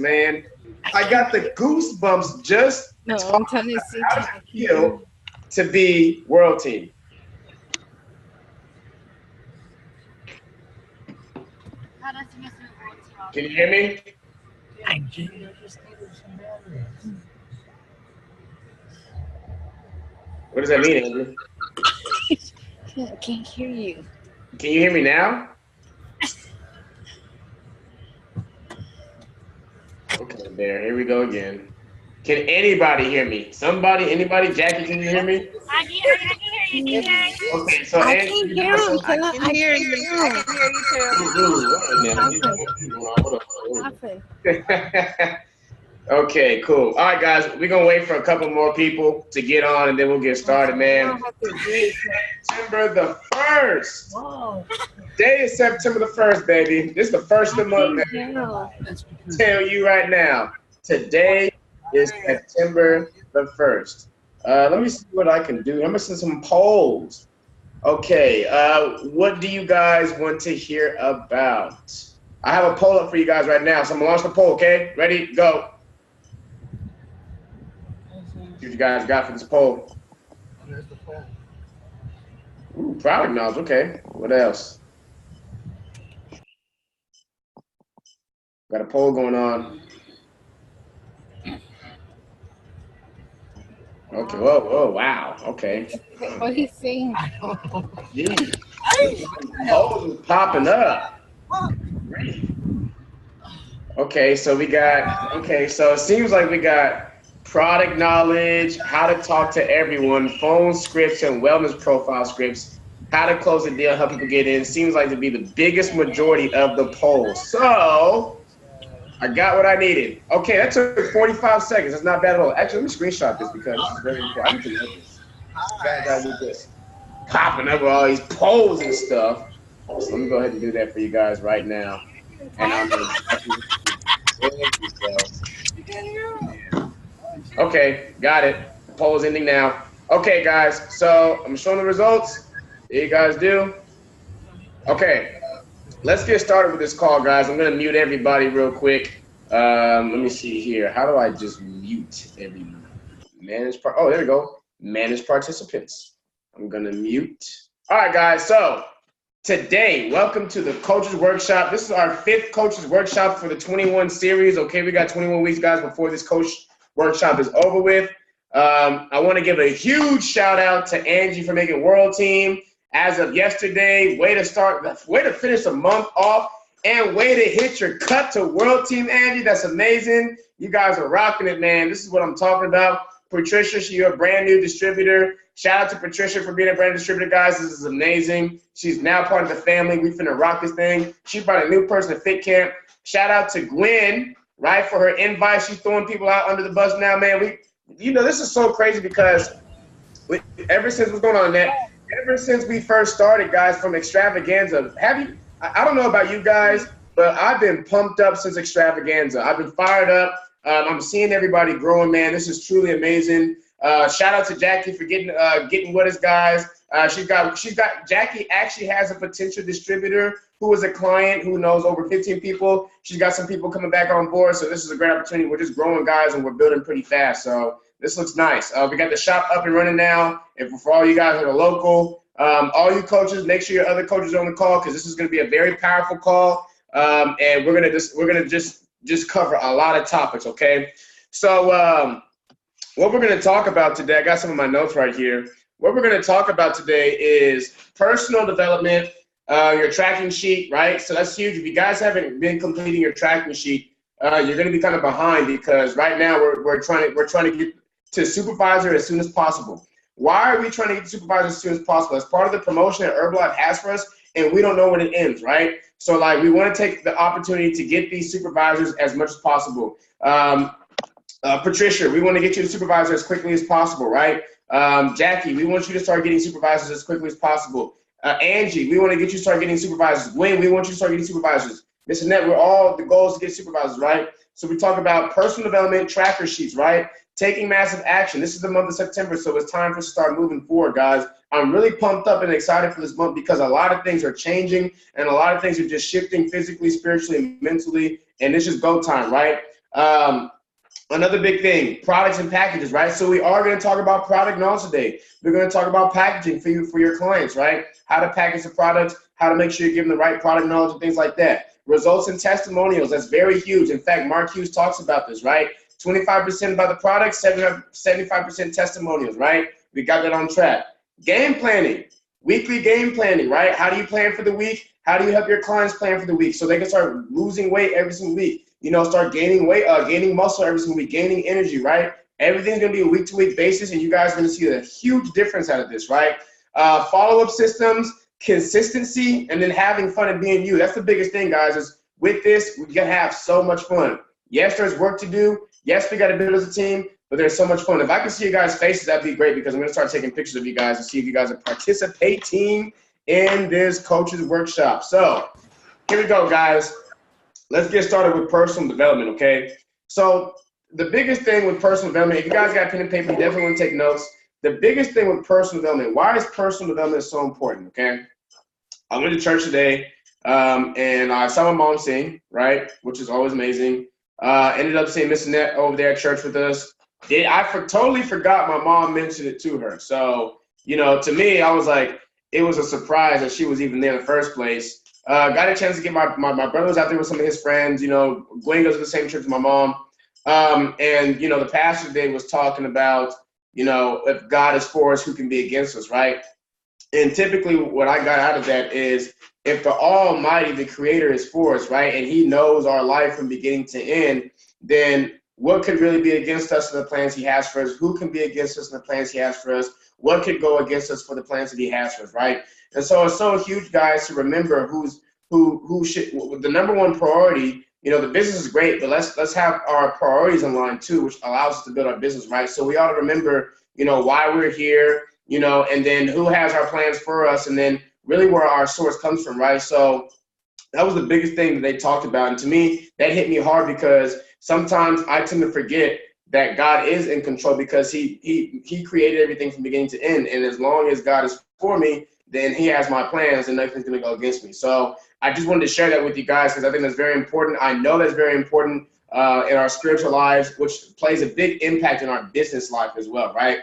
man. I got the goosebumps just No, I'm talking trying to about see how does it Jackie. feel to be world team. Can you hear me? What does that mean, Andrew? Can't hear you. Can you hear me now? Okay, there. Here we go again. Can anybody hear me? Somebody, anybody? Jackie, can you hear me? Okay, so I Andrew, can't you hear know him. so. I Can I? can I hear can't you. hear I him. can hear you too. Ooh, all right, now. What Hold happened? on. Okay, cool. All right, guys, we're gonna wait for a couple more people to get on, and then we'll get started, I man. don't have to do Today it. is September the 1st. Today is September the 1st, baby. This is the first I of the month, man. can't hear him. Tell you right now, today is September the 1st. Let me see what I can do. I'm gonna send some polls. Okay, what do you guys want to hear about? I have a poll up for you guys right now, so I'm gonna launch the poll. Okay, ready, go. See what you guys got for this poll. Ooh, product knowledge. Okay, what else? Got a poll going on. Okay, whoa, wow. Okay. What he's saying? Jeez. Polls is popping up. Great. Okay, so so it seems like we got product knowledge, how to talk to everyone, phone scripts and wellness profile scripts, how to close a deal, help people get in. Seems like to be the biggest majority of the poll. So I got what I needed. Okay, that took 45 seconds. That's not bad at all. Actually, let me screenshot this because this is very important. I need to know this. I gotta do this. Popping up with all these polls and stuff. So let me go ahead and do that for you guys right now. And I'm gonna Okay, got it. The poll is ending now. Okay, guys, so I'm showing the results. There you guys do. Okay, let's get started with this call, guys. I'm gonna mute everybody real quick. Let me see here. How do I just mute everybody? Oh, there we go. Manage participants. I'm gonna mute. All right, guys. So today, welcome to the Coaches Workshop. This is our 5th Coaches Workshop for the 21 series. Okay, we got 21 weeks, guys, before this Coach Workshop is over with. I want to give a huge shout out to Angie for making World Team as of yesterday. Way to finish the month off, and way to hit your cut to World Team, Angie. That's amazing. You guys are rocking it, man. This is what I'm talking about. Patricia, you're a brand new distributor. Shout out to Patricia for being a brand distributor, guys. This is amazing. She's now part of the family. We finna rock this thing. She brought a new person to Fit Camp. Shout out to Gwen, right, for her invite. She's throwing people out under the bus now, man. This is so crazy because ever since what's going on, Net, ever since we first started, guys, from Extravaganza, I don't know about you guys, but I've been pumped up since Extravaganza. I've been fired up. I'm seeing everybody growing, man. This is truly amazing. Shout out to Jackie for getting with us, guys. Jackie actually has a potential distributor who is a client who knows over 15 people. She's got some people coming back on board, so this is a great opportunity. We're just growing, guys, and we're building pretty fast. So this looks nice. We got the shop up and running now. And for all you guys that are local, all you coaches, make sure your other coaches are on the call because this is going to be a very powerful call. And we're gonna just cover a lot of topics. Okay, so what we're going to talk about today, I got some of my notes right here. What we're going to talk about today is personal development, your tracking sheet, right? So that's huge. If you guys haven't been completing your tracking sheet, you're going to be kind of behind because right now we're trying to get to supervisor as soon as possible. Why are we trying to get to supervisor as soon as possible? It's part of the promotion that Herbalife has for us, and we don't know when it ends, right? So like we want to take the opportunity to get these supervisors as much as possible. Patricia, we want to get you to supervisor as quickly as possible, right? Jackie, we want you to start getting supervisors as quickly as possible. Angie, we want to get you to start getting supervisors. Gwen, we want you to start getting supervisors. Miss Annette, the goal is to get supervisors, right? So we talk about personal development tracker sheets, right? Taking massive action. This is the month of September, so it's time for us to start moving forward, guys. I'm really pumped up and excited for this month because a lot of things are changing and a lot of things are just shifting physically, spiritually, and mentally, and it's just go time, right? Another big thing, products and packages, right? So we are going to talk about product knowledge today. We're going to talk about packaging for your clients, right? How to package the products, how to make sure you're giving the right product knowledge and things like that. Results and testimonials, that's very huge. In fact, Mark Hughes talks about this, right? 25% about the product, 75% testimonials, right? We got that on track. Game planning, weekly game planning, right? How do you plan for the week? How do you help your clients plan for the week so they can start losing weight every single week? You know, start gaining weight, gaining muscle every single week, gaining energy, right? Everything's gonna be a week-to-week basis, and you guys are gonna see a huge difference out of this, right? Follow-up systems, consistency, and then having fun and being you. That's the biggest thing, guys, is with this, we gotta have so much fun. Yes, there's work to do. Yes, we gotta build as a team, but there's so much fun. If I can see you guys' faces, that'd be great because I'm gonna start taking pictures of you guys and see if you guys are participating in this coach's workshop. So here we go, guys. Let's get started with personal development, okay? So the biggest thing with personal development, if you guys got pen and paper, you definitely want to take notes. The biggest thing with personal development, why is personal development so important, okay? I went to church today, and I saw my mom sing, right, which is always amazing. Ended up seeing Miss Annette over there at church with us. I totally forgot my mom mentioned it to her. So, you know, to me, I was like, it was a surprise that she was even there in the first place. Got a chance to get my brother was out there with some of his friends. You know, Gwen goes to the same church as my mom. And, you know, the pastor today was talking about, you know, if God is for us, who can be against us, right? And typically what I got out of that is if the Almighty, the Creator, is for us, right, and He knows our life from beginning to end, then what could really be against us in the plans He has for us? Who can be against us in the plans He has for us? What could go against us for the plans that He has for us, right? And so it's so huge, guys, to remember who should, the number one priority. You know, the business is great, but let's have our priorities in line too, which allows us to build our business, right? So we ought to remember, you know, why we're here, you know, and then who has our plans for us, and then really where our source comes from, right? So that was the biggest thing that they talked about. And to me, that hit me hard because sometimes I tend to forget that God is in control because he created everything from beginning to end. And as long as God is for me, then He has my plans and nothing's going to go against me. So I just wanted to share that with you guys because I think that's very important. I know that's very important in our spiritual lives, which plays a big impact in our business life as well, right?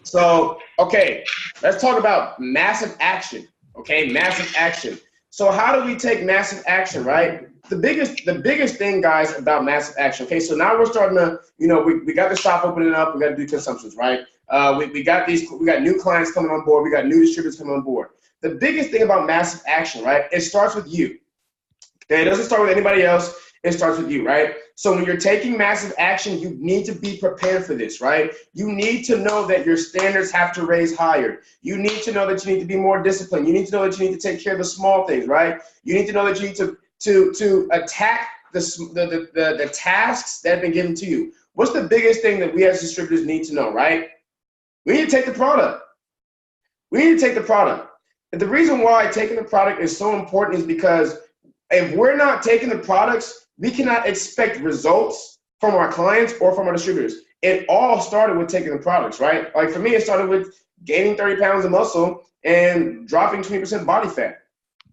So, okay, let's talk about massive action, okay? Massive action. So how do we take massive action, right? The biggest thing, guys, about massive action. Okay, so now we're starting to, you know, we got the shop opening up. We got to do consumptions, right? We got new clients coming on board. We got new distributors coming on board. The biggest thing about massive action, right? It starts with you. Okay, it doesn't start with anybody else. It starts with you, right? So when you're taking massive action, you need to be prepared for this, right? You need to know that your standards have to raise higher. You need to know that you need to be more disciplined. You need to know that you need to take care of the small things, right? You need to know that you need to attack the tasks that have been given to you. What's the biggest thing that we as distributors need to know, right? We need to take the product. We need to take the product. And the reason why taking the product is so important is because if we're not taking the products, we cannot expect results from our clients or from our distributors. It all started with taking the products, right? Like for me, it started with gaining 30 pounds of muscle and dropping 20% body fat,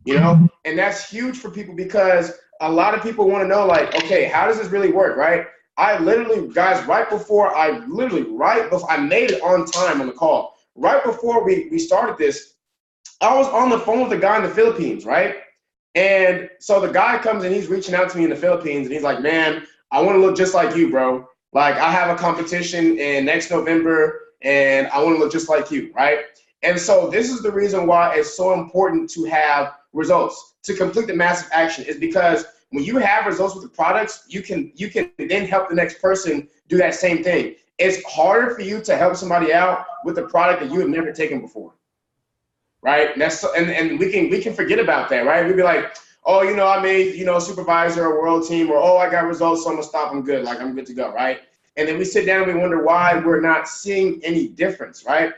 you know? And that's huge for people because a lot of people want to know, like, okay, how does this really work, right? I literally, guys, right before I made it on time on the call. Right before we started this, I was on the phone with a guy in the Philippines, right? And so the guy comes and he's reaching out to me in the Philippines and he's like, man, I want to look just like you, bro. Like I have a competition in next November and I want to look just like you, right? And so this is the reason why it's so important to have results, to complete the massive action, is because when you have results with the products, you can then help the next person do that same thing. It's harder for you to help somebody out with a product that you have never taken before. Right? And we can forget about that, right? We'd be like, oh, you know, I made, you know, supervisor or world team, or oh, I got results, so I'm gonna stop, I'm good, like I'm good to go, right? And then we sit down and we wonder why we're not seeing any difference, right?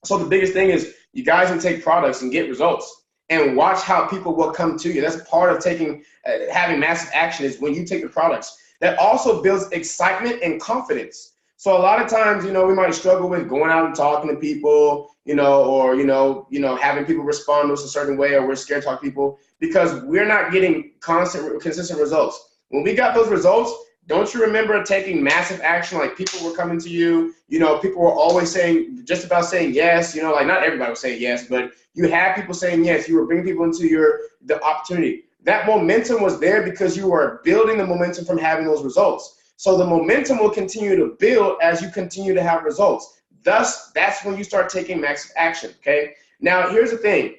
So the biggest thing is you guys can take products and get results and watch how people will come to you. That's part of taking, having massive action is when you take the products. That also builds excitement and confidence. So a lot of times, you know, we might struggle with going out and talking to people, you know, or, you know, having people respond to us a certain way, or we're scared to talk to people because we're not getting consistent results. When we got those results, Don't you remember taking massive action? Like people were coming to you, you know, people were always saying, just about saying yes, you know, like not everybody was saying yes, but you had people saying yes. You were bringing people into the opportunity. That momentum was there because you were building the momentum from having those results. So the momentum will continue to build as you continue to have results. Thus, that's when you start taking massive action, okay? Now, here's the thing.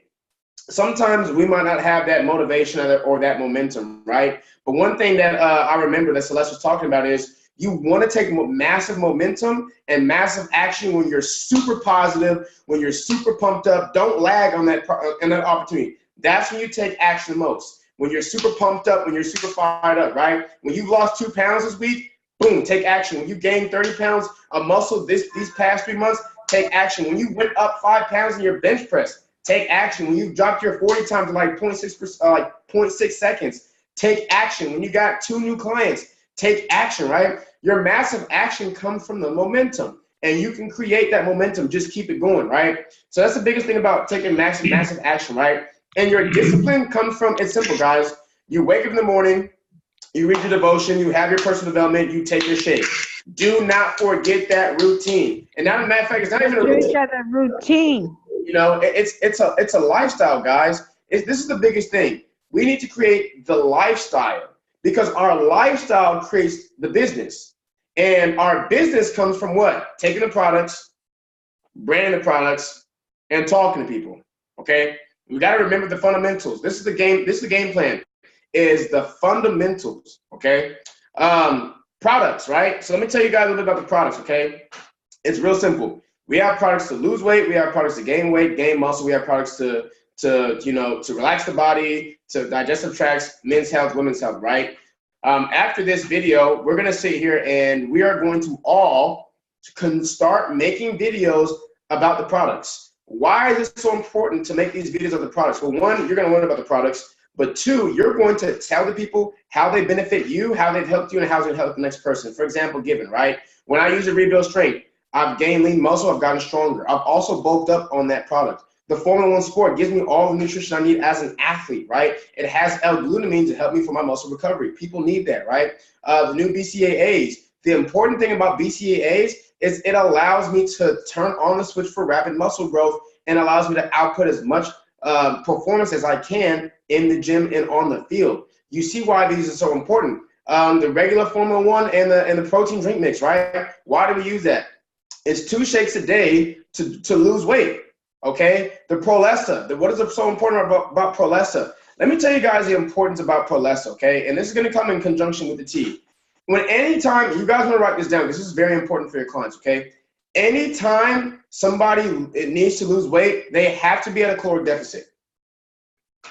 Sometimes we might not have that motivation or that momentum, right? But one thing that I remember that Celeste was talking about is you want to take massive momentum and massive action when you're super positive, when you're super pumped up. Don't lag on that opportunity. That's when you take action the most. When you're super pumped up, when you're super fired up, right? When you've lost 2 pounds this week, boom, take action. When you gained 30 pounds of muscle these past 3 months, take action. When you went up 5 pounds in your bench press, take action. When you dropped your 40 times to like 0.6 seconds, take action. When you got 2 new clients, take action, right? Your massive action comes from the momentum, and you can create that momentum. Just keep it going, right? So that's the biggest thing about taking massive action, right? And your discipline comes from, it's simple, guys. You wake up in the morning, you read your devotion, you have your personal development, you take your shake. Do not forget that routine. And now, as a matter of fact, it's not even a routine. You know, it's a lifestyle, guys. This is the biggest thing. We need to create the lifestyle because our lifestyle creates the business. And our business comes from what? Taking the products, branding the products, and talking to people, okay? We got to remember the fundamentals. This is the game plan, is the fundamentals, okay? Products, right? So let me tell you guys a little bit about the products, okay? It's real simple. We have products to lose weight. We have products to gain weight, gain muscle. We have products to relax the body, to digestive tracts, men's health, women's health, right? After this video, we're going to sit here and we are going to all start making videos about the products. Why is it so important to make these videos of the products? Well, one, you're going to learn about the products. But 2, you're going to tell the people how they benefit you, how they've helped you, and how they've helped the next person. For example, Given, right? When I use a Rebuild Strength, I've gained lean muscle, I've gotten stronger. I've also bulked up on that product. The Formula 1 Sport gives me all the nutrition I need as an athlete, right? It has L-glutamine to help me for my muscle recovery. People need that, right? The new BCAAs. The important thing about BCAAs is it allows me to turn on the switch for rapid muscle growth and allows me to output as much performance as I can in the gym and on the field. You see why these are so important. The regular Formula 1 and the protein drink mix, right? Why do we use that? It's 2 shakes a day to lose weight, okay? The Prolesa, what is so important about Prolesa? Let me tell you guys the importance about Prolesa, okay? And this is gonna come in conjunction with the T. Anytime, you guys wanna write this down because this is very important for your clients, okay? Anytime somebody needs to lose weight, they have to be at a caloric deficit.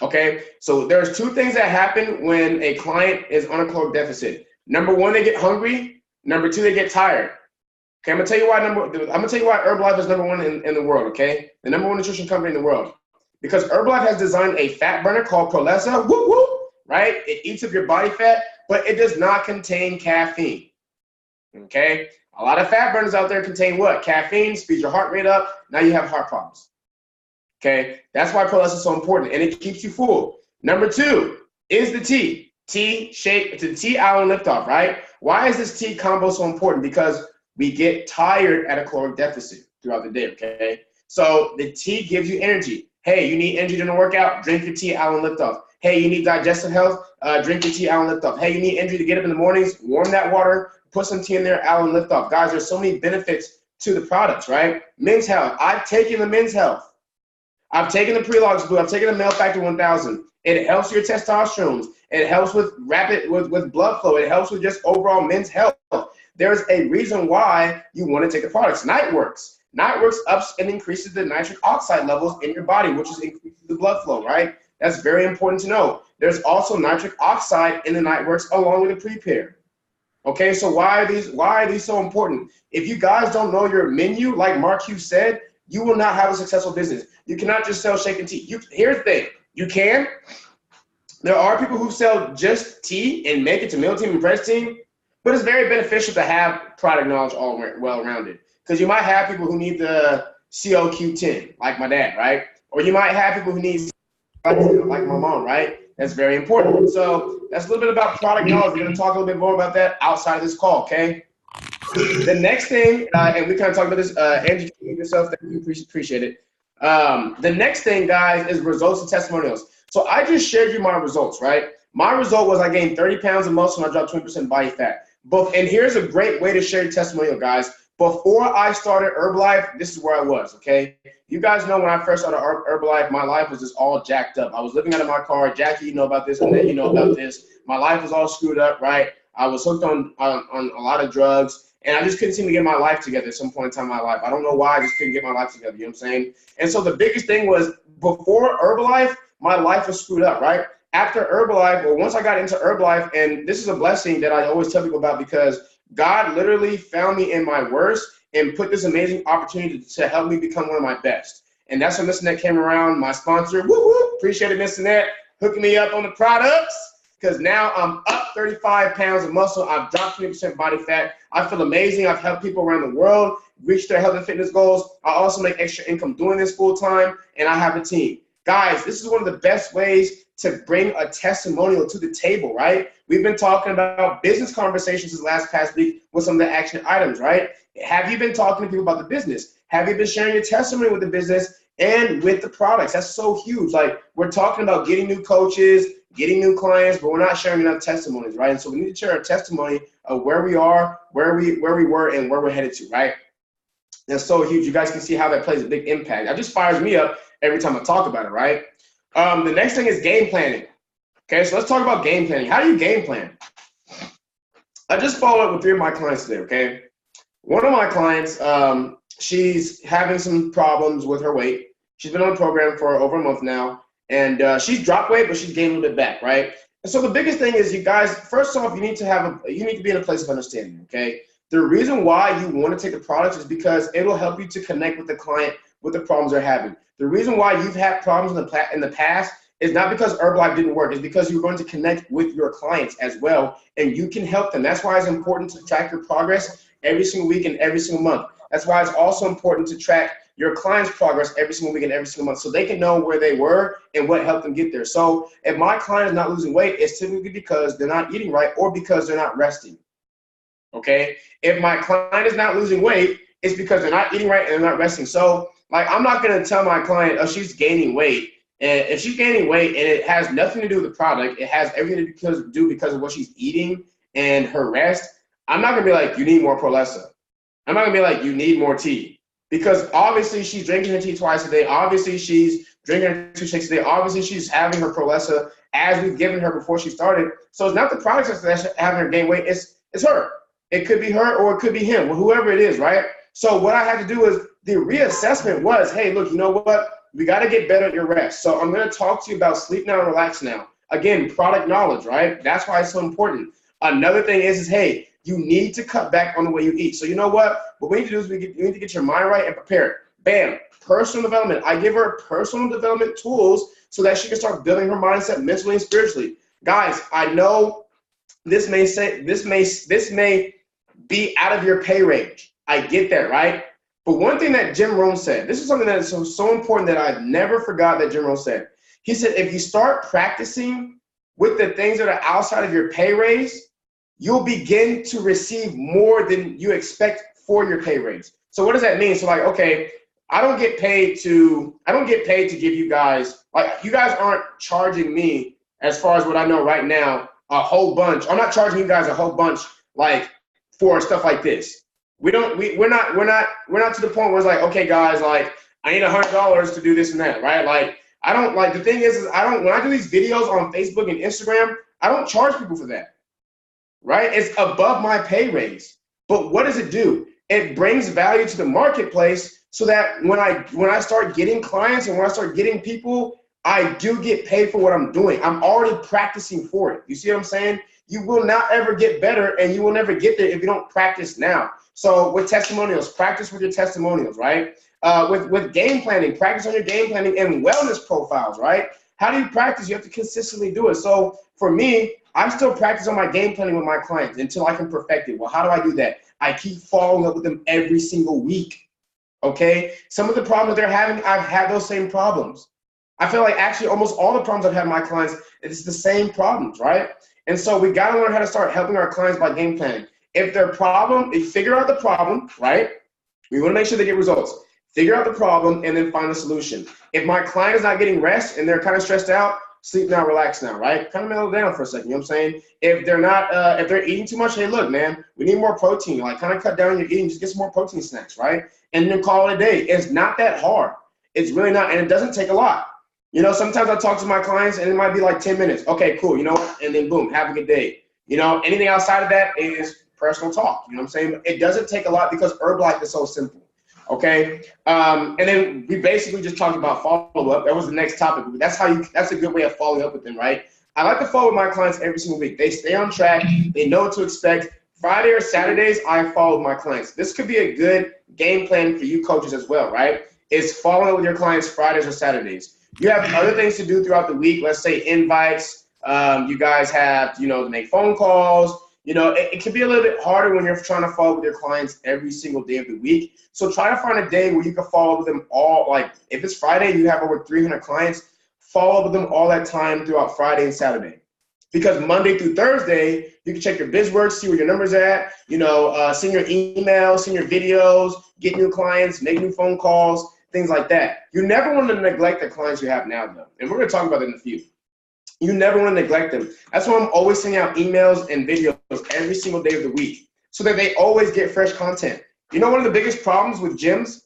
Okay, so there's 2 things that happen when a client is on a caloric deficit. Number 1, they get hungry. Number 2, they get tired. Okay, I'm gonna tell you why Herbalife is number 1 in the world. Okay, the number 1 nutrition company in the world, because Herbalife has designed a fat burner called Prolesa. Woo woo, right? It eats up your body fat, but it does not contain caffeine. Okay. A lot of fat burners out there contain what? Caffeine, speeds your heart rate up. Now you have heart problems. Okay, that's why Prolesa is so important, and it keeps you full. Number 2 is the T. T shake to the T Allen liftoff, right? Why is this T combo so important? Because we get tired at a caloric deficit throughout the day, okay? So the T gives you energy. Hey, you need energy during the workout? Drink your T Allen liftoff. Hey, you need digestive health? Drink your T Allen liftoff. Hey, you need energy to get up in the mornings? Warm that water. Put some tea in there, Allen liftoff. Guys, there's so many benefits to the products, right? Men's health. I've taken the men's health. I've taken the Prelogs Blue. I've taken the Male Factor 1000. It helps your testosterone. It helps with with blood flow. It helps with just overall men's health. There's a reason why you want to take the products. Nightworks. Nightworks ups and increases the nitric oxide levels in your body, which is increases the blood flow, right? That's very important to know. There's also nitric oxide in the Nightworks along with the Prepare. Okay, so why are these so important? If you guys don't know your menu, like Mark Hughes said, you will not have a successful business. You cannot just sell shake and tea. Here's the thing, you can. There are people who sell just tea and make it to Meal Team and Press Team, but it's very beneficial to have product knowledge all well-rounded. Because you might have people who need the COQ10, like my dad, right? Or you might have people who need like my mom, right? That's very important. So that's a little bit about product knowledge. We're going to talk a little bit more about that outside of this call, okay? The next thing, and we kind of talked about this, Angie, yourself, thank you, appreciate it. The next thing, guys, is results and testimonials. So I just shared you my results, right? My result was I gained 30 pounds of muscle and I dropped 20% body fat. And here's a great way to share your testimonial, guys. Before I started Herbalife, this is where I was, okay? You guys know when I first started Herbalife, my life was just all jacked up. I was living out of my car. Jackie, you know about this, and then you know about this. My life was all screwed up, right? I was hooked on a lot of drugs, and I just couldn't seem to get my life together at some point in time in my life. I don't know why, I just couldn't get my life together, you know what I'm saying? And so the biggest thing was before Herbalife, my life was screwed up, right? After Herbalife, well, once I got into Herbalife, and this is a blessing that I always tell people about because God literally found me in my worst and put this amazing opportunity to help me become one of my best. And that's when Miss Annette came around, my sponsor. Woo woo! Appreciate it, Miss Annette, hooking me up on the products because now I'm up 35 pounds of muscle. I've dropped 20% body fat. I feel amazing. I've helped people around the world reach their health and fitness goals. I also make extra income doing this full time, and I have a team. Guys, this is one of the best ways to bring a testimonial to the table, right? We've been talking about business conversations this past week with some of the action items, right? Have you been talking to people about the business? Have you been sharing your testimony with the business and with the products? That's so huge. Like, we're talking about getting new coaches, getting new clients, but we're not sharing enough testimonies, right? And so we need to share a testimony of where we are, where we were, and where we're headed to, right? That's so huge. You guys can see how that plays a big impact. That just fires me up every time I talk about it, right? The next thing is game planning. Okay, so let's talk about game planning. How do you game plan? I just followed up with 3 of my clients today, okay? One of my clients, she's having some problems with her weight. She's been on the program for over a month now, and she's dropped weight, but she's gained a little bit back, right? And so the biggest thing is, you guys, first off, you need to be in a place of understanding, okay? The reason why you want to take the products is because it will help you to connect with the client with the problems they're having. The reason why you've had problems in the past is not because Herbalife didn't work. It's because you're going to connect with your clients as well, and you can help them. That's why it's important to track your progress every single week and every single month. That's why it's also important to track your clients' progress every single week and every single month so they can know where they were and what helped them get there. So if my client is not losing weight, it's typically because they're not eating right or because they're not resting. Okay? If my client is not losing weight, it's because they're not eating right and they're not resting. So, like, I'm not going to tell my client, oh, she's gaining weight. And if she's gaining weight and it has nothing to do with the product, it has everything to do because of what she's eating and her rest, I'm not going to be like, you need more Prolesa. I'm not going to be like, you need more tea. Because obviously she's drinking her tea twice a day. Obviously she's drinking her 2 shakes a day. Obviously she's having her Prolesa as we've given her before she started. So it's not the product that's having her gain weight. It's her. It could be her or it could be him, whoever it is, right? So what I had to do is the reassessment was, hey, look, you know what? We got to get better at your rest. So I'm going to talk to you about sleep now and relax now. Again, product knowledge, right? That's why it's so important. Another thing is hey, you need to cut back on the way you eat. So you know what? What we need to do is you need to get your mind right and prepared. Bam, personal development. I give her personal development tools so that she can start building her mindset mentally and spiritually. Guys, I know this may be out of your pay range. I get that, right? But one thing that Jim Rohn said, this is something that is so important that I've never forgot that Jim Rohn said. He said, if you start practicing with the things that are outside of your pay raise, you'll begin to receive more than you expect for your pay raise. So what does that mean? So like, okay, I don't get paid to give you guys, like, you guys aren't charging me, as far as what I know right now, a whole bunch. I'm not charging you guys a whole bunch, like, for stuff like this. We're not to the point where it's like, okay, guys, like, I need $100 to do this and that, right? Like, I don't, like, the thing is when I do these videos on Facebook and Instagram, I don't charge people for that, right? It's above my pay raise. But what does it do? It brings value to the marketplace so that when I start getting clients and when I start getting people, I do get paid for what I'm doing. I'm already practicing for it. You see what I'm saying? You will not ever get better and you will never get there if you don't practice now. So with testimonials, practice with your testimonials, right? With game planning, practice on your game planning and wellness profiles, right? How do you practice? You have to consistently do it. So for me, I still practice on my game planning with my clients until I can perfect it. Well, how do I do that? I keep following up with them every single week, okay? Some of the problems they're having, I've had those same problems. I feel like actually almost all the problems I've had with my clients, it's the same problems, right? And so we got to learn how to start helping our clients by game planning. If their problem, if you figure out the problem, right? We want to make sure they get results. Figure out the problem and then find a solution. If my client is not getting rest and they're kind of stressed out, sleep now, relax now, right? Kind of mellow down for a second, you know what I'm saying? If they're not, if they're eating too much, hey, look, man, we need more protein. Like, kind of cut down your eating, just get some more protein snacks, right? And then call it a day. It's not that hard. It's really not, and it doesn't take a lot. You know, sometimes I talk to my clients and it might be like 10 minutes. Okay, cool, you know what? And then boom, have a good day. You know, anything outside of that is personal talk. You know what I'm saying? It doesn't take a lot because Herbalife is so simple. Okay, and then we basically just talked about follow-up. That was the next topic. That's a good way of following up with them, right? I like to follow with my clients every single week. They stay on track. They know what to expect. Friday or Saturdays, I follow with my clients. This could be a good game plan for you coaches as well, right? Is following up with your clients Fridays or Saturdays. You have other things to do throughout the week. Let's say invites. You guys have, to make phone calls. It can be a little bit harder when you're trying to follow with your clients every single day of the week. So try to find a day where you can follow with them all. Like if it's Friday, you have over 300 clients, follow up with them all that time throughout Friday and Saturday. Because Monday through Thursday, you can check your BizWorks, see where your numbers at, send your emails, send your videos, get new clients, make new phone calls, things like that. You never want to neglect the clients you have now, though. And we're going to talk about that in a few. You never want to neglect them. That's why I'm always sending out emails and videos every single day of the week so that they always get fresh content. You know, one of the biggest problems with gyms,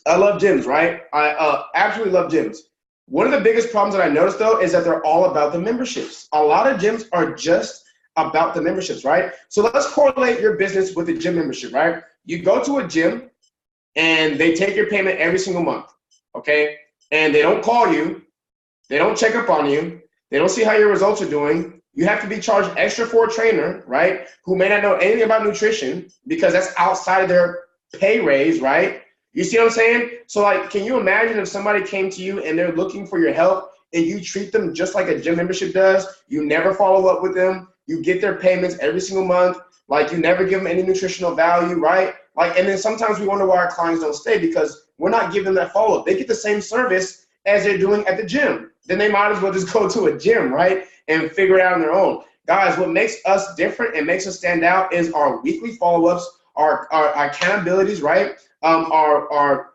I love gyms, right? I absolutely love gyms. One of the biggest problems that I noticed, though, is that they're all about the memberships. A lot of gyms are just about the memberships, right? So let's correlate your business with a gym membership, right? You go to a gym and they take your payment every single month, okay? And they don't call you. They don't check up on you. They don't see how your results are doing. You have to be charged extra for a trainer, right, who may not know anything about nutrition because that's outside of their pay raise, right? You see what I'm saying? So, like, can you imagine if somebody came to you and they're looking for your help and you treat them just like a gym membership does? You never follow up with them. You get their payments every single month. Like, you never give them any nutritional value, right? Like, and then sometimes we wonder why our clients don't stay because we're not giving them that follow-up. They get the same service as they're doing at the gym. Then they might as well just go to a gym, right, and figure it out on their own. Guys, what makes us different and makes us stand out is our weekly follow-ups, our accountabilities, right, our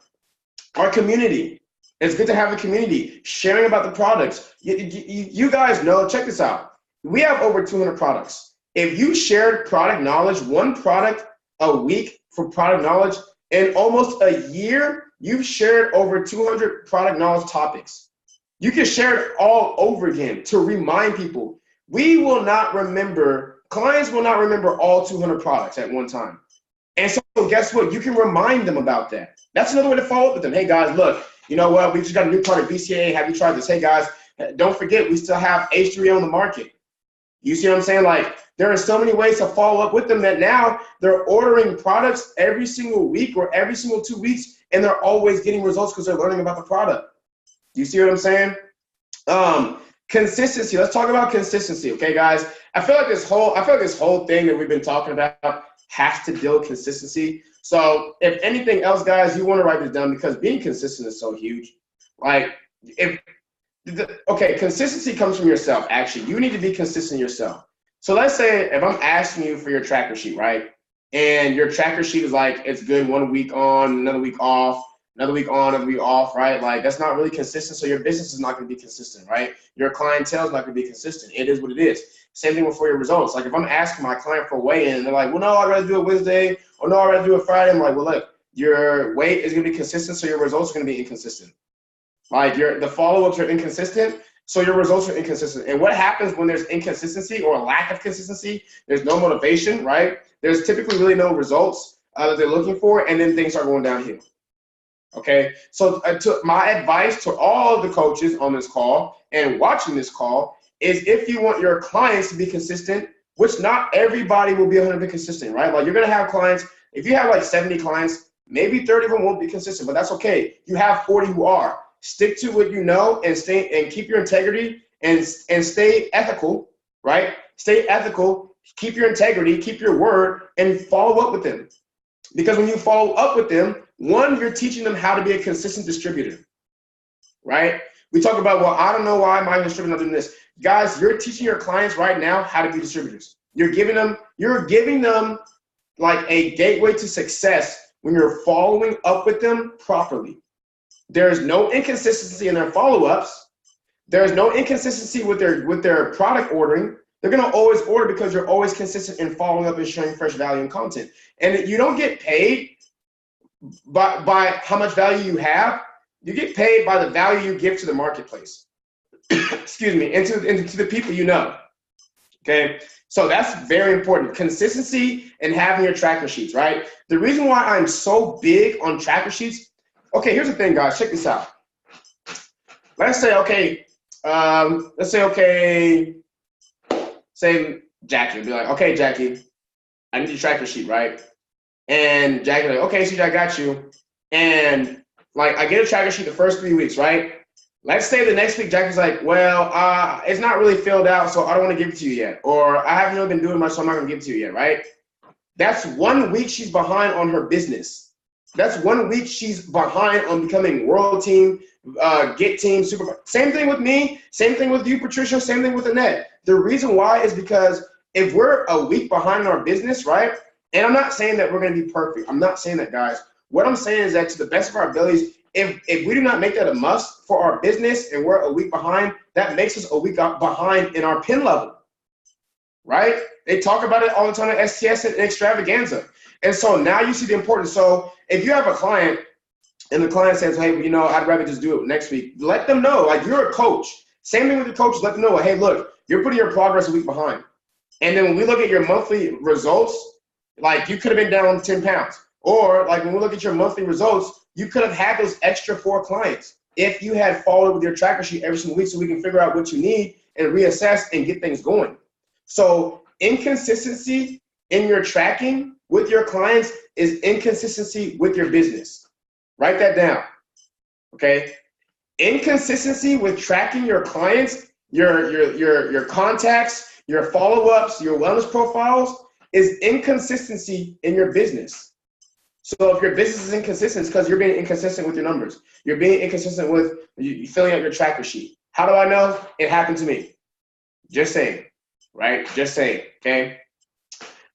community. It's good to have a community, sharing about the products. You guys know, check this out. We have over 200 products. If you shared product knowledge, one product a week for product knowledge, in almost a year, you've shared over 200 product knowledge topics. You can share it all over again to remind people. We will not remember, clients will not remember all 200 products at one time. And so guess what? You can remind them about that. That's another way to follow up with them. Hey guys, look, you know what? We just got a new product, BCAA. Have you tried this? Hey guys, don't forget, we still have H3O on the market. You see what I'm saying? Like, there are so many ways to follow up with them that now they're ordering products every single week or every single 2 weeks, and they're always getting results because they're learning about the product. Do you see what I'm saying? Consistency. Let's talk about consistency, okay, guys? I feel like this whole thing that we've been talking about has to deal with consistency. So, if anything else, guys, you want to write this down because being consistent is so huge. Like, consistency comes from yourself. Actually, you need to be consistent yourself. So let's say if I'm asking you for your tracker sheet, right? And your tracker sheet is like, it's good 1 week on, another week off, another week on, another week off, right? Like, that's not really consistent. So your business is not going to be consistent, right? Your clientele is not going to be consistent. It is what it is. Same thing for your results. Like, if I'm asking my client for a weigh-in and they're like, well, no, I'd rather do it Wednesday, or no, I'd rather do it Friday. I'm like, well, look, your weight is going to be consistent, so your results are going to be inconsistent. Like, the follow-ups are inconsistent, so your results are inconsistent. And what happens when there's inconsistency or a lack of consistency? There's no motivation, right? There's typically really no results that they're looking for, and then things start going downhill. Okay, so my advice to all of the coaches on this call and watching this call is if you want your clients to be consistent, which not everybody will be 100% consistent, right? Like, you're going to have clients, if you have like 70 clients, maybe 30 of them won't be consistent, but that's okay. You have 40 who are. Stick to what you know and stay and keep your integrity and stay ethical, right? Stay ethical, keep your integrity, keep your word, and follow up with them. Because when you follow up with them, one, you're teaching them how to be a consistent distributor, right? We talk about, well, I don't know why my distributor not doing this. Guys, you're teaching your clients right now how to be distributors. You're giving them like a gateway to success when you're following up with them properly. There's no inconsistency in their follow-ups. There's no inconsistency with their product ordering. They're gonna always order because you're always consistent in following up and sharing fresh value and content. And you don't get paid by how much value you have. You get paid by the value you give to the marketplace. Excuse me, and to the people you know. Okay, so that's very important. Consistency and having your tracker sheets, right? The reason why I'm so big on tracker sheets. Okay, here's the thing, guys. Check this out. Let's say, okay, say Jackie will be like, okay, Jackie, I need your tracker sheet, right? And Jackie like, okay, CJ, I got you. And like, I get a tracker sheet the first 3 weeks, right? Let's say the next week, Jackie's like, well, it's not really filled out, so I don't want to give it to you yet. Or I haven't really been doing much, so I'm not going to give it to you yet, right? That's 1 week she's behind on her business. That's 1 week she's behind on becoming world team, get team, super. Same thing with me. Same thing with you, Patricia. Same thing with Annette. The reason why is because if we're a week behind in our business, right? And I'm not saying that we're going to be perfect. I'm not saying that, guys. What I'm saying is that to the best of our abilities, if we do not make that a must for our business and we're a week behind, that makes us a week behind in our pin level, right? They talk about it all the time at STS and Extravaganza. And so now you see the importance. So if you have a client and the client says, hey, well, you know, I'd rather just do it next week, let them know, like, you're a coach. Same thing with your coach, let them know, hey, look, you're putting your progress a week behind. And then when we look at your monthly results, like, you could have been down 10 pounds. Or like when we look at your monthly results, you could have had those extra 4 clients if you had followed with your tracker sheet every single week, so we can figure out what you need and reassess and get things going. So inconsistency in your tracking with your clients is inconsistency with your business. Write that down, okay? Inconsistency with tracking your clients, your contacts, your follow-ups, your wellness profiles is inconsistency in your business. So if your business is inconsistent, it's because you're being inconsistent with your numbers. You're being inconsistent with you filling out your tracker sheet. How do I know? It happened to me. Just saying, right? Just saying, okay?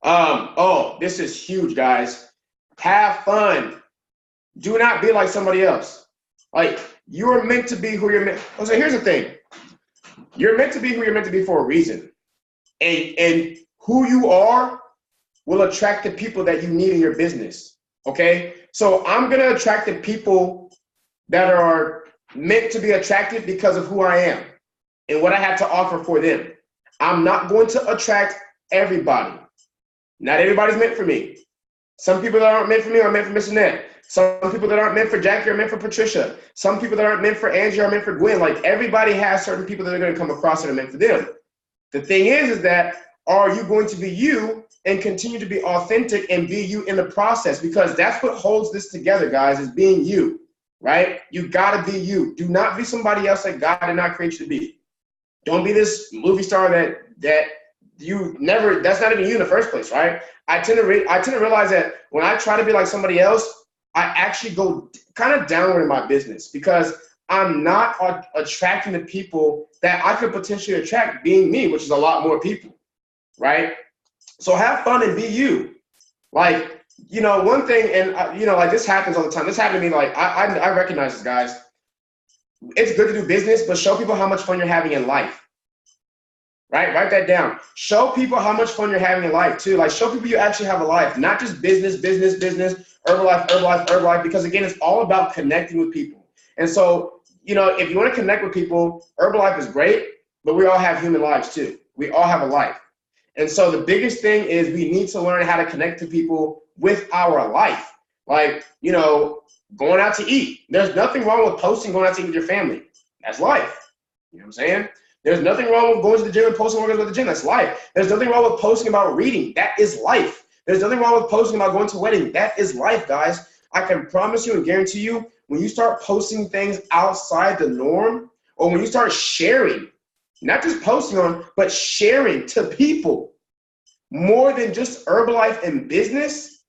Oh, this is huge, guys. Have fun. Do not be like somebody else. Like, you're meant to be who you're meant. So here's the thing. You're meant to be who you're meant to be for a reason. And who you are will attract the people that you need in your business. Okay, so I'm gonna attract the people that are meant to be attracted because of who I am and what I have to offer for them. I'm not going to attract everybody. Not everybody's meant for me. Some people that aren't meant for me are meant for Miss Annette. Some people that aren't meant for Jackie are meant for Patricia. Some people that aren't meant for Angie are meant for Gwen. Like, everybody has certain people that are gonna come across that are meant for them. The thing is that are you going to be you and continue to be authentic and be you in the process? Because that's what holds this together, guys, is being you, right? You gotta be you. Do not be somebody else that God did not create you to be. Don't be this movie star that you never, that's not even you in the first place, right? I tend to realize that when I try to be like somebody else, I actually go kind of downward in my business because I'm not attracting the people that I could potentially attract being me, which is a lot more people, right? So have fun and be you. Like, you know, one thing, and you know, like, this happens all the time. This happened to me. Like, I recognize this, guys. It's good to do business, but show people how much fun you're having in life. Right? Write that down. Show people how much fun you're having in life too. Like, show people you actually have a life, not just business, Herbalife, because again, it's all about connecting with people. And so, you know, if you want to connect with people, Herbalife is great, but we all have human lives too. We all have a life. And so the biggest thing is we need to learn how to connect to people with our life. Like, you know, going out to eat. There's nothing wrong with posting going out to eat with your family. That's life. You know what I'm saying? There's nothing wrong with going to the gym and posting when we're going to the gym. That's life. There's nothing wrong with posting about reading. That is life. There's nothing wrong with posting about going to a wedding. That is life, guys. I can promise you and guarantee you, when you start posting things outside the norm, or when you start sharing, not just posting on, but sharing to people more than just Herbalife and business,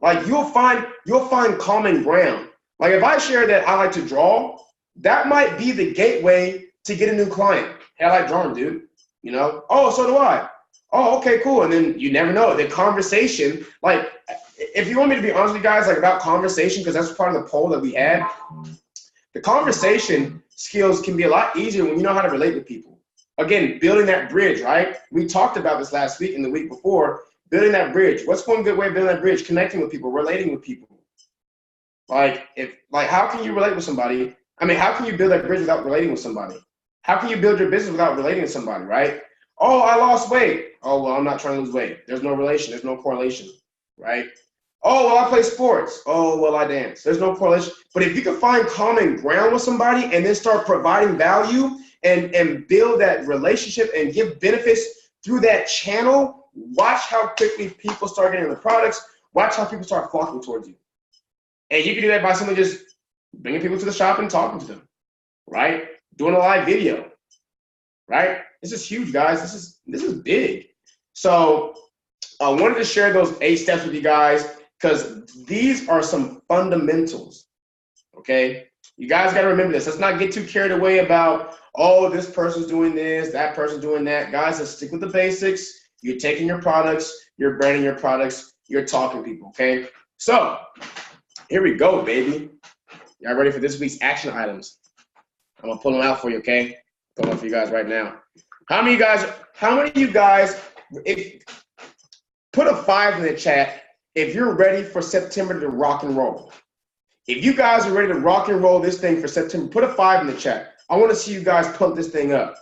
like, you'll find common ground. Like, if I share that I like to draw, that might be the gateway to get a new client. Hey, I like drawing, dude. You know? Oh, so do I. Oh, okay, cool. And then you never know. The conversation, like, if you want me to be honest with you guys, like about conversation, because that's part of the poll that we had, the conversation skills can be a lot easier when you know how to relate with people. Again, building that bridge, right? We talked about this last week and the week before, building that bridge. What's one good way of building that bridge? Connecting with people, relating with people. Like, how can you relate with somebody? I mean, how can you build that bridge without relating with somebody? How can you build your business without relating to somebody, right? Oh, I lost weight. Oh, well, I'm not trying to lose weight. There's no relation. There's no correlation, right? Oh, well, I play sports. Oh, well, I dance. There's no correlation. But if you can find common ground with somebody and then start providing value and build that relationship and give benefits through that channel, watch how quickly people start getting the products. Watch how people start flocking towards you. And you can do that by simply just bringing people to the shop and talking to them, right? Doing a live video, right? This is huge, guys. This is big. So I wanted to share those 8 steps with you guys because these are some fundamentals, okay? You guys got to remember this. Let's not get too carried away about, oh, this person's doing this, that person's doing that. Guys, let's stick with the basics. You're taking your products, you're branding your products, you're talking to people, okay? So here we go, baby. Y'all ready for this week's action items? I'm gonna pull them out for you, okay? Pull them out for you guys right now. How many of you guys, put a 5 in the chat if you're ready for September to rock and roll. If you guys are ready to rock and roll this thing for September, put a 5 in the chat. I want to see you guys pump this thing up.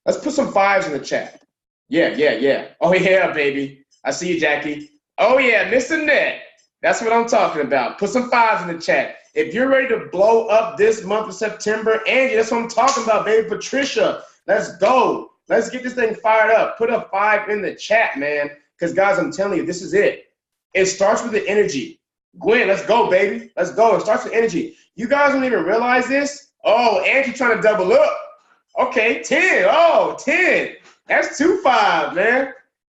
Let's put some 5s in the chat. Yeah. Oh yeah, baby. I see you, Jackie. Oh yeah, Miss Annette. That's what I'm talking about. Put some 5s in the chat. If you're ready to blow up this month of September, Angie, that's what I'm talking about, baby. Patricia, let's go. Let's get this thing fired up. Put a 5 in the chat, man. Because, guys, I'm telling you, this is it. It starts with the energy. Gwen, let's go, baby. Let's go. It starts with energy. You guys don't even realize this. Oh, Angie trying to double up. Okay, 10. Oh, 10. That's 2 5s, man.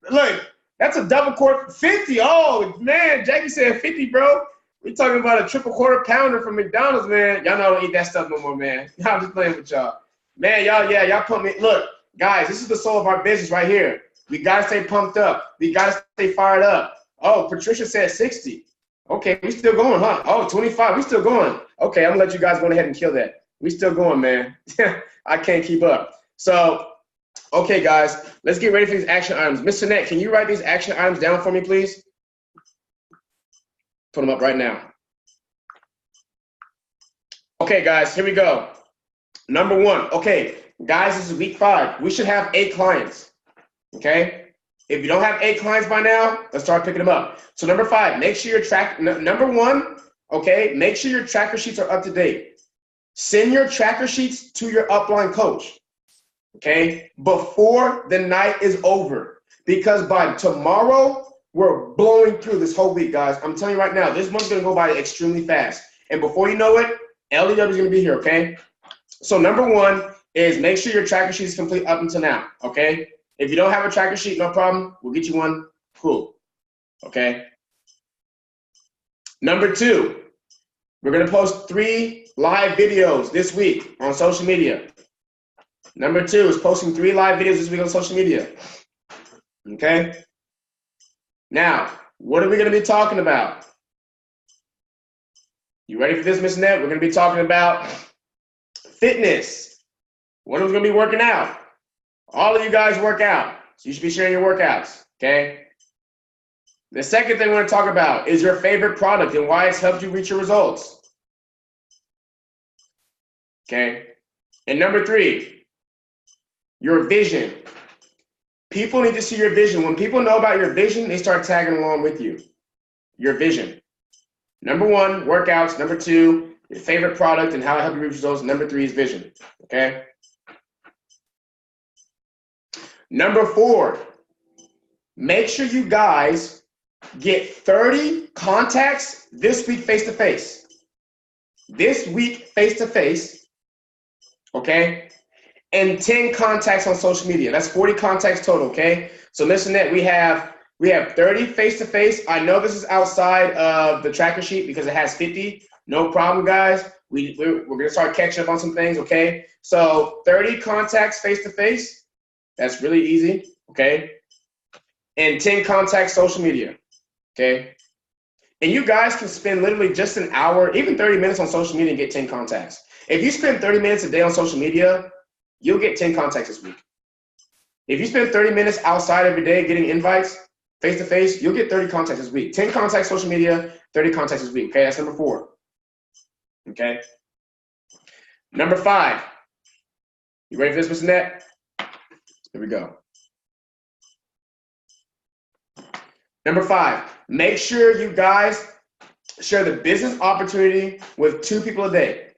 Look, that's a double quarter. 50. Oh, man, Jackie said 50, bro. We're talking about a triple quarter pounder from McDonald's, man. Y'all know I don't eat that stuff no more, man. I'm just playing with y'all. Man, y'all pump me. Look, guys, this is the soul of our business right here. We got to stay pumped up. We got to stay fired up. Oh, Patricia said 60. Okay, we still going, huh? Oh, 25. We still going. Okay, I'm going to let you guys go ahead and kill that. We still going, man. I can't keep up. So, okay, guys, let's get ready for these action items. Miss Annette, can you write these action items down for me, please? Put them up right now. Okay, guys, here we go. Number 1. Okay, guys, this is week 5. We should have 8 clients. Okay? If you don't have 8 clients by now, let's start picking them up. So number 5, make sure your number 1, okay, make sure your tracker sheets are up to date. Send your tracker sheets to your upline coach, okay, before the night is over. Because by tomorrow, we're blowing through this whole week, guys. I'm telling you right now, this month's gonna go by extremely fast. And before you know it, LDW is gonna be here, okay? So number 1 is make sure your tracker sheet is complete up until now, okay? If you don't have a tracker sheet, no problem. We'll get you one. Cool. Okay. Number 2, we're going to post 3 live videos this week on social media. Number 2 is posting 3 live videos this week on social media. Okay. Now, what are we going to be talking about? You ready for this, Miss Annette? We're going to be talking about fitness. When are we going to be working out? All of you guys work out, so you should be sharing your workouts, okay? The second thing we're going to talk about is your favorite product and why it's helped you reach your results, okay? And number 3, your vision. People need to see your vision. When people know about your vision, they start tagging along with you. Your vision. Number 1, workouts. Number 2, your favorite product and how it helped you reach results. Number 3 is vision, okay? Number 4, make sure you guys get 30 contacts this week face-to-face. This week face-to-face, okay? And 10 contacts on social media. That's 40 contacts total, okay? So listen, that we have 30 face-to-face. I know this is outside of the tracker sheet because it has 50. No problem, guys. we're going to start catching up on some things, okay? So 30 contacts face-to-face. That's really easy, okay? And 10 contacts social media, okay? And you guys can spend literally just an hour, even 30 minutes on social media and get 10 contacts. If you spend 30 minutes a day on social media, you'll get 10 contacts this week. If you spend 30 minutes outside every day getting invites face-to-face, you'll get 30 contacts this week. 10 contacts social media, 30 contacts this week. Okay, that's number 4. Okay. Number 5. You ready for this, Mr. Net? Here we go. Number 5, make sure you guys share the business opportunity with 2 people a day.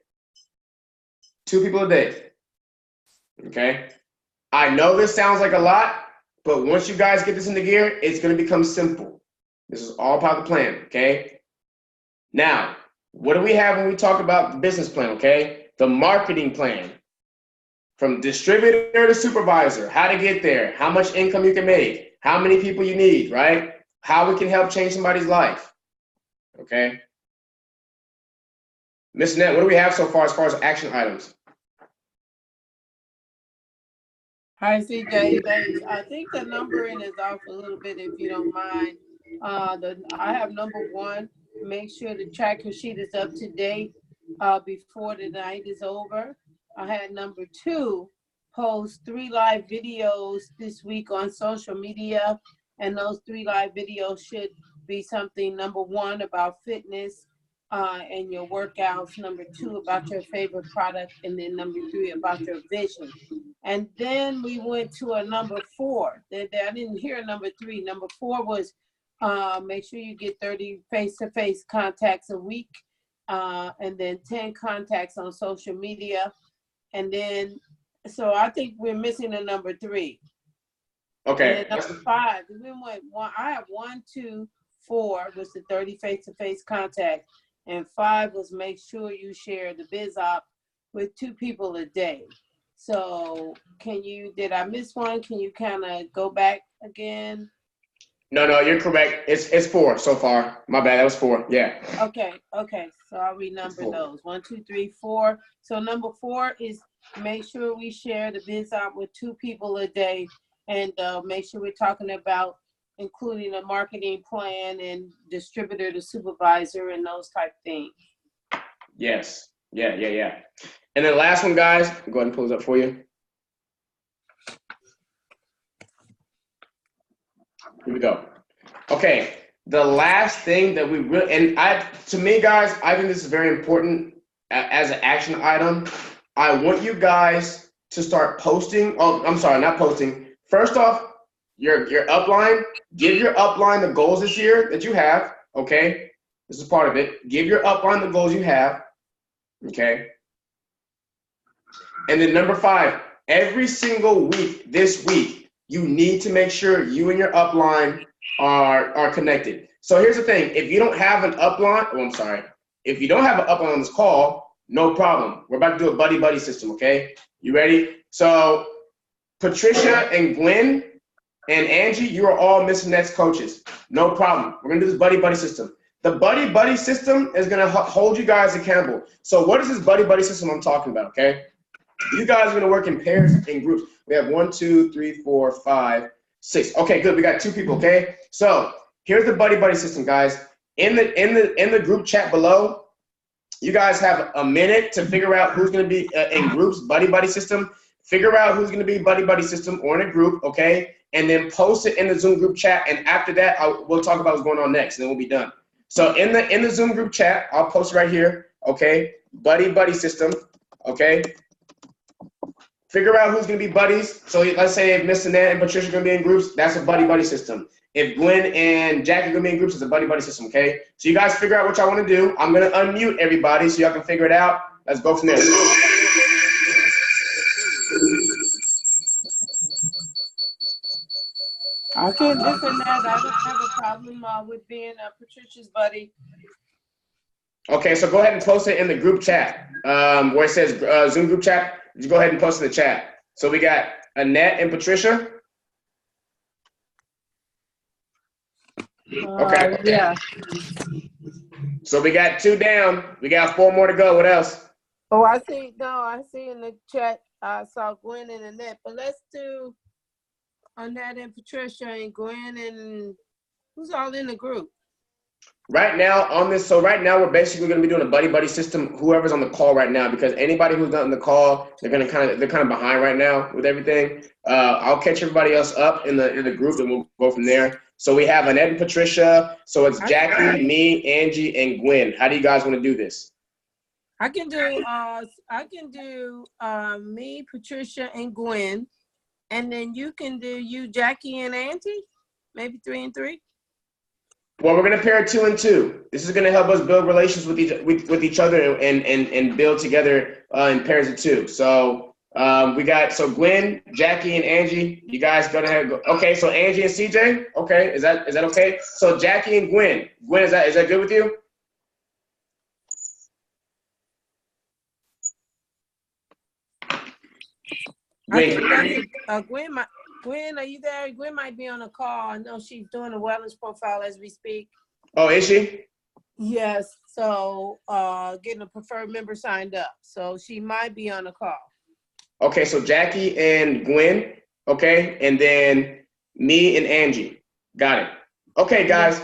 2 people a day. Okay. I know this sounds like a lot, but once you guys get this into gear, it's going to become simple. This is all part of the plan, okay? Now, what do we have when we talk about the business plan, okay? The marketing plan. From distributor to supervisor, how to get there, how much income you can make, how many people you need, right? How we can help change somebody's life, okay? Ms. Net, what do we have so far as action items? Hi, CJ. I think the numbering is off a little bit, if you don't mind. I have number 1, make sure the tracker sheet is up to date before the night is over. I had number 2, post 3 live videos this week on social media, and those 3 live videos should be something, number 1, about fitness and your workouts, number 2, about your favorite product, and then number 3, about your vision. And then we went to a number 4. I didn't hear number 3. Number 4 was make sure you get 30 face-to-face contacts a week, and then 10 contacts on social media. And then, so I think we're missing a number 3. Okay. And then number 5, we went 1. I have 1, 2, 4 was the 30 face-to-face contacts, and 5 was make sure you share the biz op with 2 people a day. So did I miss one? Can you kind of go back again? No, you're correct. It's 4 so far. My bad, that was 4. Yeah. Okay. So I'll renumber those. 1, 2, 3, 4. So number 4 is make sure we share the biz op with 2 people a day, and make sure we're talking about including a marketing plan and distributor to supervisor and those type things. Yes. Yeah. And then last one, guys, go ahead and pull this up for you. Here we go. Okay, the last thing that we really, to me, guys, I think this is very important as an action item. I want you guys to start posting. Oh, I'm sorry, not posting. First off, your upline, give your upline the goals this year that you have, okay? This is part of it. Give your upline the goals you have, okay? And then number 5, every single week this week, you need to make sure you and your upline are connected. So here's the thing. If you don't have an upline, if you don't have an upline on this call, no problem. We're about to do a buddy-buddy system, okay? You ready? So Patricia and Gwen and Angie, you are all Miss Net's coaches. No problem. We're going to do this buddy-buddy system. The buddy-buddy system is going to hold you guys accountable. So what is this buddy-buddy system I'm talking about, okay? You guys are going to work in pairs and groups. We have 1, 2, 3, 4, 5, 6. Okay, good. We got 2 people, okay? So here's the buddy-buddy system, guys. In the group chat below, you guys have a minute to figure out who's going to be in groups, buddy-buddy system. Figure out who's going to be buddy-buddy system or in a group, okay? And then post it in the Zoom group chat. And after that, we'll talk about what's going on next, and then we'll be done. So in the Zoom group chat, I'll post right here, okay? Buddy-buddy system, okay? Figure out who's going to be buddies. So let's say if Miss Annette and Patricia are going to be in groups, that's a buddy-buddy system. If Gwen and Jackie are going to be in groups, it's a buddy-buddy system, okay? So you guys figure out what y'all want to do. I'm going to unmute everybody so y'all can figure it out. Let's go from there. Okay, listen, I don't have a problem with being Patricia's buddy. Okay, so go ahead and post it in the group chat where it says Zoom group chat. Just go ahead and post it in the chat. So we got Annette and Patricia. Okay. Yeah. So we got 2 down. We got 4 more to go. What else? Oh, I see. No, I see in the chat. I saw Gwen and Annette, but let's do Annette and Patricia and Gwen and who's all in the group. Right now on this, so right now we're basically going to be doing a buddy system. Whoever's on the call right now, because anybody who's not on the call, they're kind of behind right now with everything. I'll catch everybody else up in the group, and we'll go from there. So we have Annette and Patricia. So it's Jackie, me, Angie, and Gwen. How do you guys want to do this? I can do me, Patricia, and Gwen, and then you can do you, Jackie, and Angie. Maybe 3 and 3. Well, we're gonna pair 2 and 2. This is gonna help us build relations with each other and build together in pairs of 2. So we got Gwen, Jackie, and Angie. You guys go ahead. Okay, so Angie and CJ. Okay, is that okay? So Jackie and Gwen. Gwen, is that good with you? Gwen, are you there? Gwen might be on a call. I know she's doing a wellness profile as we speak. Oh, is she? Yes. So getting a preferred member signed up. So she might be on a call. Okay, so Jackie and Gwen. Okay, and then me and Angie. Got it. Okay, guys.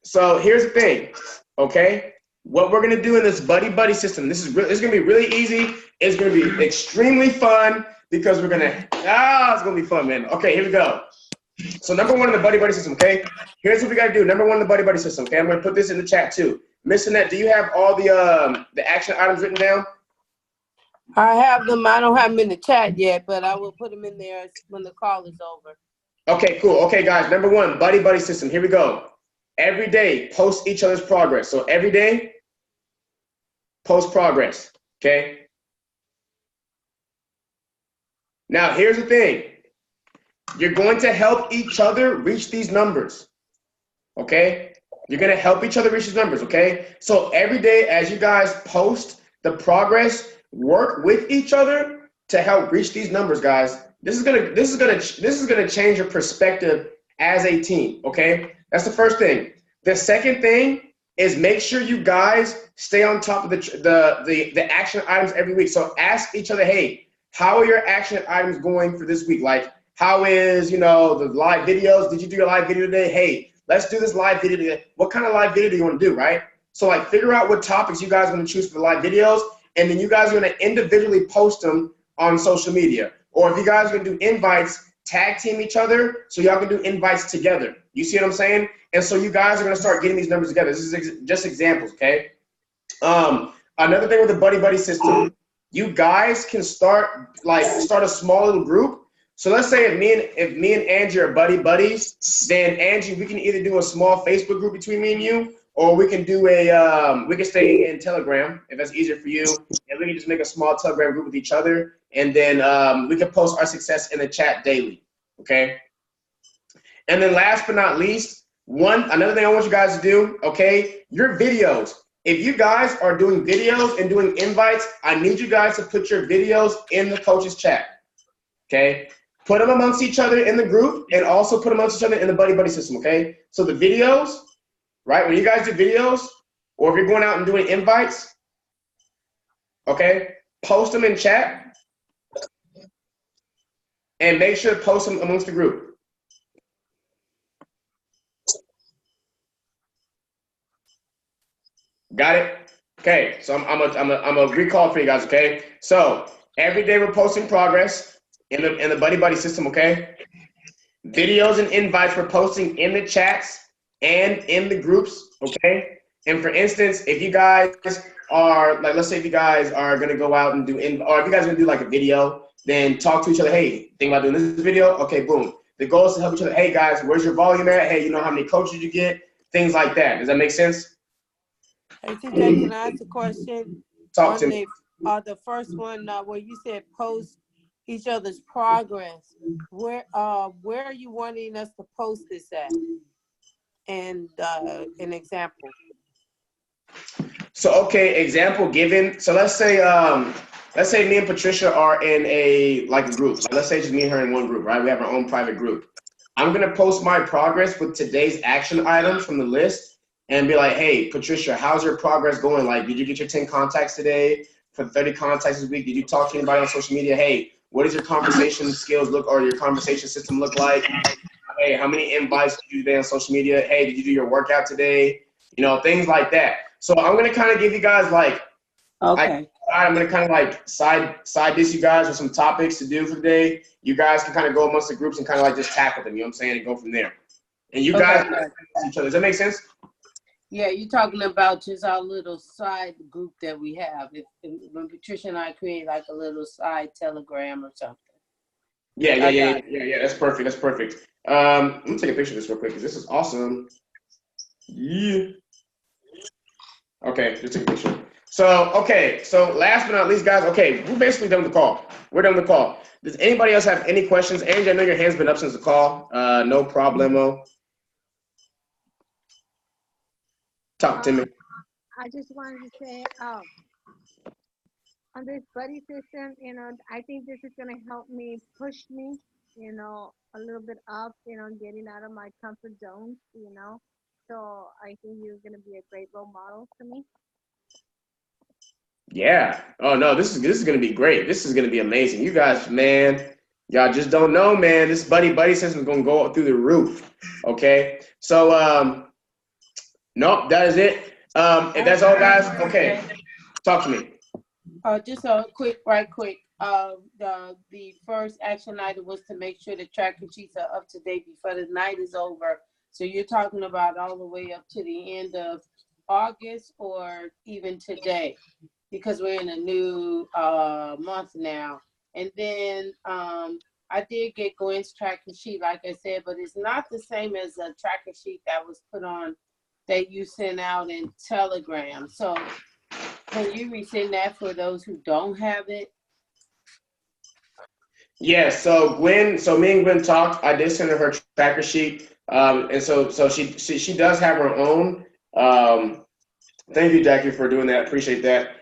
So here's the thing. Okay, what we're gonna do in this buddy system. It's gonna be really easy. It's gonna be extremely fun. Because it's gonna be fun, man. Okay, here we go. So number 1 in the buddy system, okay? Here's what we gotta do. Number 1 in the buddy system, okay? I'm gonna put this in the chat too. Miss Annette, do you have all the action items written down? I have them. I don't have them in the chat yet, but I will put them in there when the call is over. Okay, cool. Okay, guys. Number 1, buddy system. Here we go. Every day, post each other's progress. So every day, post progress. Okay. Now, here's the thing. You're going to help each other reach these numbers, okay? You're going to help each other reach these numbers, okay? So every day as you guys post the progress, work with each other to help reach these numbers, guys. This is going to change your perspective as a team, okay? That's the first thing. The second thing is make sure you guys stay on top of the action items every week. So ask each other, hey, how are your action items going for this week? Like, how is, the live videos? Did you do your live video today? Hey, let's do this live video today. What kind of live video do you want to do, right? So, like, figure out what topics you guys want to choose for the live videos, and then you guys are going to individually post them on social media. Or if you guys are going to do invites, tag team each other so y'all can do invites together. You see what I'm saying? And so you guys are going to start getting these numbers together. This is just examples, okay? Another thing with the buddy system, you guys can start a small little group. So let's say if me and Angie are buddies, then Angie, we can either do a small Facebook group between me and you, or we can do we can stay in Telegram if that's easier for you, and we can just make a small Telegram group with each other, and then we can post our success in the chat daily, okay? And then last but not least, another thing I want you guys to do, okay, your videos. If you guys are doing videos and doing invites, I need you guys to put your videos in the coach's chat, okay? Put them amongst each other in the group and also put them amongst each other in the buddy system, okay? So the videos, right, when you guys do videos, or if you're going out and doing invites, okay, post them in chat and make sure to post them amongst the group. Got it? Okay, so I'm a recall for you guys, okay? So every day we're posting progress in the buddy system, okay? Videos and invites we're posting in the chats and in the groups, okay? And for instance, if you guys are, like, let's say if you guys are gonna go out and do, or if you guys are gonna do like a video, then talk to each other, hey, think about doing this video? Okay, boom. The goal is to help each other, hey guys, where's your volume at? Hey, you know how many coaches you get? Things like that. Does that make sense? Hey, TJ, can I ask a question? Talk to me. The first one where you said post each other's progress, where are you wanting us to post this at? And an example. So, okay, example given. So let's say me and Patricia are in a group. Like, let's say just me and her in one group, right? We have our own private group. I'm gonna post my progress with today's action items from the list and be like, hey, Patricia, how's your progress going? Like, did you get your 10 contacts today for the 30 contacts this week? Did you talk to anybody on social media? Hey, what does your conversation skills look or your conversation system look like? Hey, how many invites did you do on social media? Hey, did you do your workout today? You know, things like that. So I'm gonna kind of give you guys like, Okay. I'm gonna kind of like side dish you guys with some topics to do for the day. You guys can kind of go amongst the groups and kind of like just tackle them. You know what I'm saying? And go from there. And you guys Okay. each other. Does that make sense? Yeah, you're talking about just our little side group that we have. When Patricia and I create like a little side Telegram or something. Yeah. That's perfect. That's perfect. Let me take a picture of this real quick because this is awesome. Yeah. Okay, just take a picture. So, okay, so last but not least, guys, okay, we're basically done with the call. We're done with the call. Does anybody else have any questions? Angie, I know your hand's been up since the call. No problemo. Talk to me. I just wanted to say, on this buddy system, I think this is gonna help me push me, a little bit up, getting out of my comfort zone. So I think you're gonna be a great role model for me. Yeah. Oh no, this is gonna be great. This is gonna be amazing. You guys, man, y'all just don't know, man. This buddy system is gonna go up through the roof. Okay. So nope, that is it. If that's all, guys, okay. Talk to me. Just a right quick. The first action item was to make sure the tracking sheets are up to date before the night is over. So you're talking about all the way up to the end of August or even today, because we're in a new month now. And then I did get Gwen's tracking sheet, like I said, but it's not the same as a tracking sheet that was put on that you sent out in Telegram. So can you resend that for those who don't have it? Yeah, so me and Gwen talked. I did send her tracker sheet, and so she does have her own. Thank you, Jackie, for doing that. Appreciate that.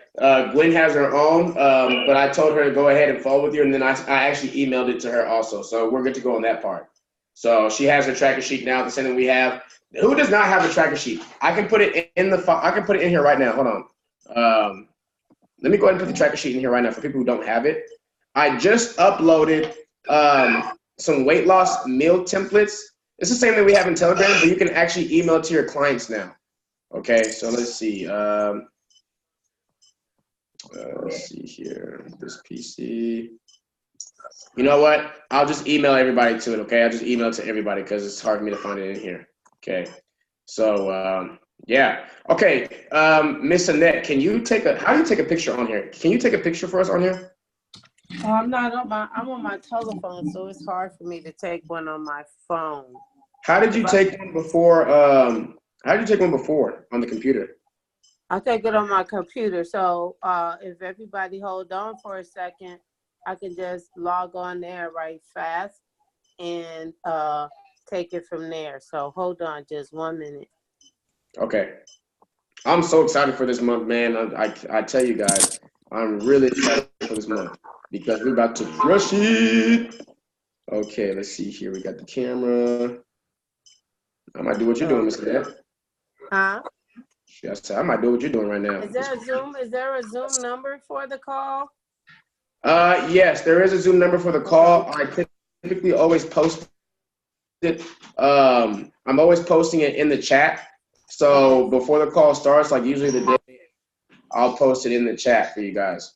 Gwen has her own, but I told her to go ahead and follow with you, and then I actually emailed it to her also. So we're good to go on that part. So she has her tracker sheet now. The same thing we have. Who does not have a tracker sheet? I can put it in I can put it in here right now. Hold on. Let me go ahead and put the tracker sheet in here right now for people who don't have it. I just uploaded some weight loss meal templates. It's the same thing we have in Telegram, but you can actually email it to your clients now. Okay, so let's see. Let's see here. This PC. You know what? I'll just email everybody to it. Okay, I'll just email it to everybody because it's hard for me to find it in here. Okay, so yeah. Okay, Miss Annette, how do you take a picture on here? Can you take a picture for us on here? I'm on my telephone, so it's hard for me to take one on my phone. How did you take one before? How did you take one before on the computer? I take it on my computer. So if everybody hold on for a second, I can just log on there right fast and take it from there. So hold on just 1 minute. Okay. I'm so excited for this month, man. I tell you guys, I'm really excited for this month because we're about to crush it. Okay, let's see here. We got the camera. I might do what you're doing, Miss Annette. Huh? Yes, I might do what you're doing right now. Is there a Zoom number for the call? Yes, there is a Zoom number for the call. I typically always post it. I'm always posting it in the chat. So before the call starts, like usually the day, I'll post it in the chat for you guys.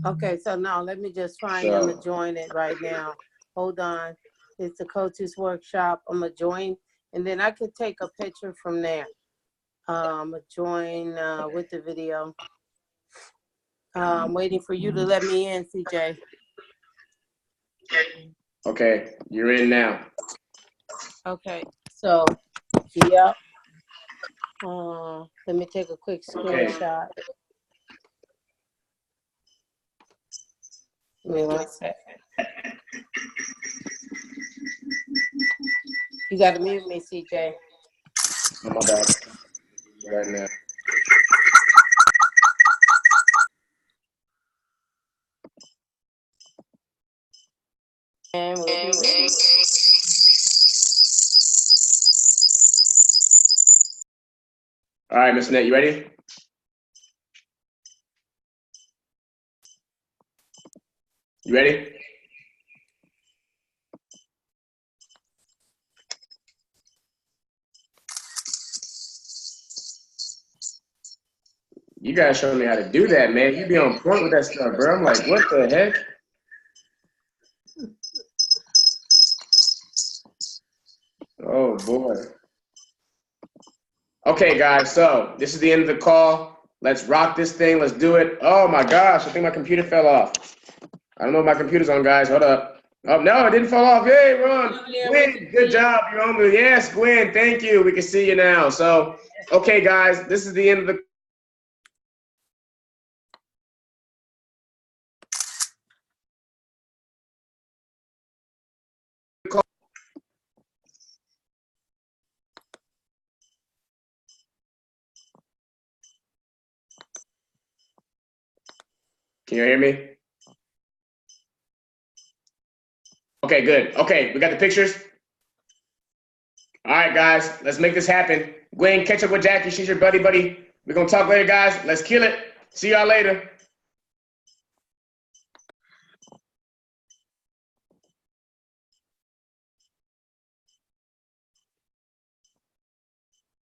Okay, so now let me just find them and join it right now. Hold on. It's the coaches workshop. I'm gonna join, and then I could take a picture from there. I'm gonna join with the video. I'm waiting for you to let me in, CJ. Okay, you're in now. Okay, so yep. Let me take a quick screenshot. Give me 1 second. You gotta mute me, CJ. Oh, my bad. Right now. And we'll be ready. All right, Miss Annette, you ready? You ready? You gotta show me how to do that, man. You be on point with that stuff, bro. I'm like, what the heck? Oh boy. Okay, guys, so this is the end of the call. Let's rock this thing. Let's do it. Oh my gosh, I think my computer fell off. I don't know if my computer's on, guys. Hold up. Oh, no, it didn't fall off. Yay, Ron. Gwen, good job. You're on the, yes, Gwen, thank you. We can see you now. So, okay, guys, this is the end of the call. Can you hear me? Okay, good. Okay, we got the pictures. All right, guys, let's make this happen. Gwen, catch up with Jackie. She's your buddy. We're going to talk later, guys. Let's kill it. See y'all later.